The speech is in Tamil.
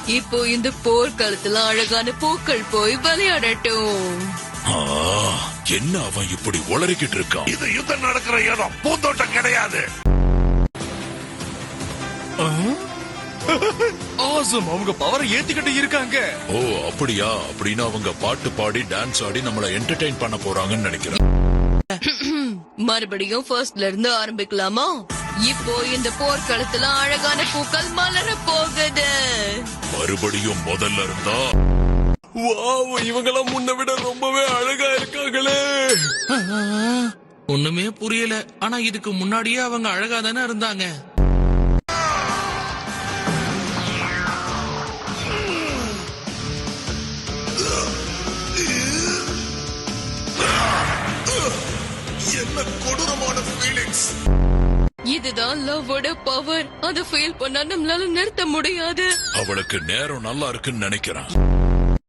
இப்போ இந்த போர்க்களத்துல அழகான பூக்கள் போய் விளையாடட்டும். என்ன அவன் இப்படி உளறிக்கிட்டு இருக்கான்? இது யுத்தம் நடக்கிற இடம், பூந்தோட்டம் கிடையாது. ஆசம், அவங்க பவரை ஏத்திக்கிட்டு இருக்காங்க. ஓ அப்படியா? அப்படின்னா அவங்க பாட்டு பாடி டான்ஸ் ஆடி நம்மள என்டர்டெயின் பண்ண போறாங்கன்னு நினைக்கிறேன். மறுபடியும் ஃபர்ஸ்ட்ல இருந்து ஆரம்பிக்கலாமா? இப்போ இந்த போர்க்களத்துல அழகான பூக்கள் மலர போகுது. மறுபடியும் முதல்ல இருந்தா வாவ், இவங்கெல்லாம் முன்ன விட ரொம்பவே அழகா இருக்காங்களே. ஒண்ணுமே புரியல. ஆனா இதுக்கு முன்னாடியே அவங்க அழகா தானே இருந்தாங்க. என்ன கொடூரமான ஃபீலிங்ஸ். இதுதான் லவ்வோட பவர். அதை ஃபீல் பண்ணா நம்மளால நிறுத்த முடியாது. அவளுக்கு நேரம் நல்லா இருக்குன்னு நினைக்கிறேன்.